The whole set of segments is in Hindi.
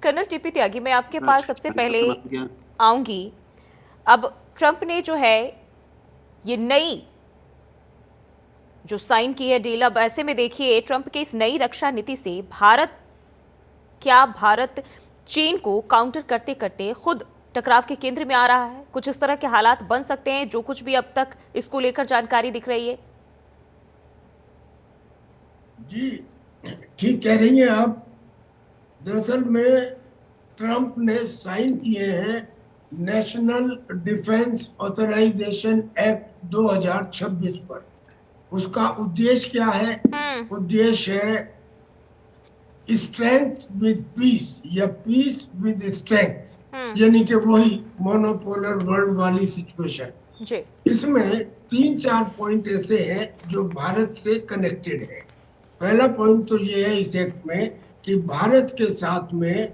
कर्नल टीपी त्यागी, मैं आपके हाँ, पास सबसे पहले समझ गया। आऊंगी। अब ट्रंप ने जो है ये नई जो साइन की है डील, अब ऐसे में देखिए ट्रंप के इस नई रक्षा नीति से भारत चीन को काउंटर करते करते खुद टकराव के केंद्र में आ रहा है? कुछ इस तरह के हालात बन सकते हैं, जो कुछ भी अब तक इसको लेकर जानकारी दिख रही है। जी, ठीक कह रही हैं आप। दरअसल में ट्रंप ने साइन किए हैं नेशनल डिफेंस ऑथराइजेशन एक्ट 2026 पर। उसका उद्देश्य क्या है? उद्देश्य है स्ट्रेंथ विद पीस या पीस विद स्ट्रेंथ, यानी कि वही मोनोपोलर वर्ल्ड वाली सिचुएशन। जी। इसमें 3-4 पॉइंट ऐसे हैं जो भारत से कनेक्टेड है। पहला पॉइंट तो ये है इस एक्ट में कि भारत के साथ में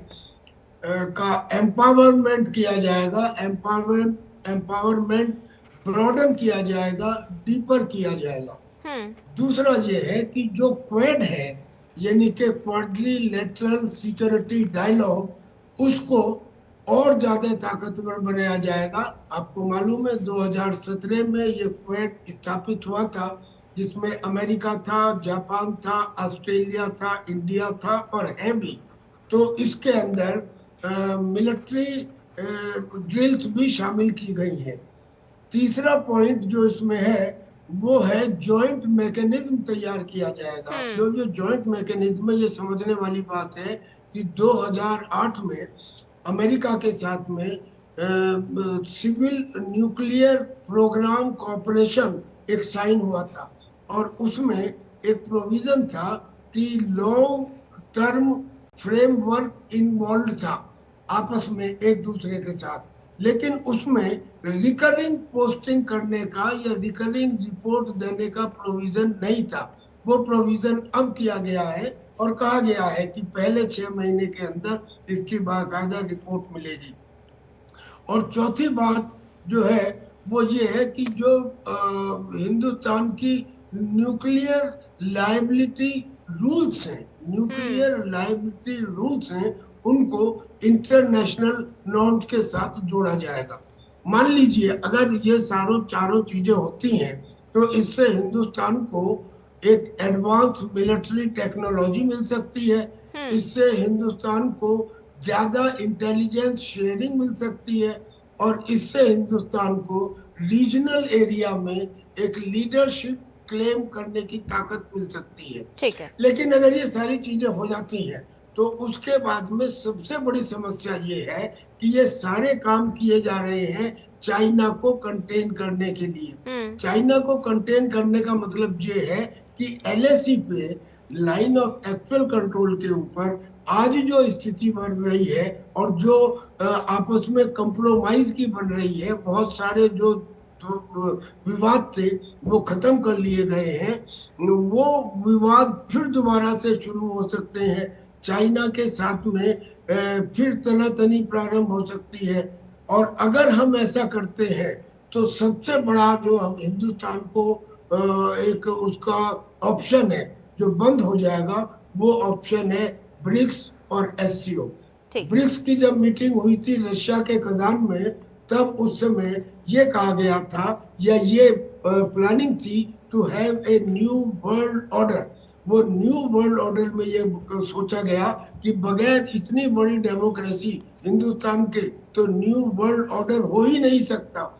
का एम्पावरमेंट किया जाएगा, एम्पावरमेंट ब्रॉडन किया जाएगा, डीपर किया जाएगा। दूसरा ये है कि जो क्वेड है, यानी कि क्वाड्रिलेटरल सिक्योरिटी डायलॉग, उसको और ज्यादा ताकतवर बनाया जाएगा। आपको मालूम है 2017 में ये क्वेड स्थापित हुआ था, जिसमें अमेरिका था, जापान था, ऑस्ट्रेलिया था, इंडिया था और है भी। तो इसके अंदर मिलिट्री ड्रिल्स भी शामिल की गई हैं। तीसरा पॉइंट जो इसमें है वो है जॉइंट मैकेनिज्म तैयार किया जाएगा। जो जॉइंट मैकेनिज्म है, ये समझने वाली बात है कि 2008 में अमेरिका के साथ में सिविल न्यूक्लियर प्रोग्राम कॉपरेशन एक साइन हुआ था और उसमें एक प्रोविजन था कि लॉन्ग टर्म फ्रेमवर्क इन्वॉल्व था आपस में एक दूसरे के साथ। लेकिन उसमें रिकरिंग पोस्टिंग करने का या रिकरिंग रिपोर्ट देने का प्रोविजन नहीं था। वो प्रोविजन अब किया गया है और कहा गया है कि पहले 6 महीने के अंदर इसकी बाकायदा रिपोर्ट मिलेगी। और चौथी बात जो है वो ये है कि जो हिंदुस्तान की न्यूक्लियर लायबिलिटी रूल्स हैं, उनको इंटरनेशनल नॉर्म्स के साथ जोड़ा जाएगा। मान लीजिए अगर ये चारों चीजें होती हैं तो इससे हिंदुस्तान को एक एडवांस मिलिट्री टेक्नोलॉजी मिल सकती है। इससे हिंदुस्तान को ज्यादा इंटेलिजेंस शेयरिंग मिल सकती है और इससे हिंदुस्तान को रीजनल एरिया में एक लीडरशिप क्लेम करने की ताकत मिल सकती है। ठीक है। लेकिन अगर ये सारी चीजें हो जाती हैं तो उसके बाद में सबसे बड़ी समस्या ये है कि ये सारे काम किए जा रहे हैं चाइना को कंटेन करने के लिए। चाइना को कंटेन करने का मतलब ये है कि एलएसी पे, लाइन ऑफ एक्चुअल कंट्रोल के ऊपर आज जो स्थिति बन रही है और जो आपस में कंप्रोमाइज की बन रही है, बहुत सारे जो विवाद थे वो खत्म कर लिए गए हैं। वो विवाद फिर दोबारा से शुरू हो सकते हैं, चाइना के साथ में फिर तनातनी प्रारंभ हो सकती है। और अगर हम ऐसा करते हैं तो सबसे बड़ा जो हम हिंदुस्तान को एक उसका ऑप्शन है जो बंद हो जाएगा, वो ऑप्शन है ब्रिक्स और एससीओ। ब्रिक्स की जब मीटिंग हुई थी रशिया के कजान में, तब उस समय ये कहा गया था या ये प्लानिंग थी to have a new world order. वो न्यू वर्ल्ड ऑर्डर में ये सोचा गया कि बगैर इतनी बड़ी डेमोक्रेसी हिंदुस्तान के तो न्यू वर्ल्ड ऑर्डर हो ही नहीं सकता।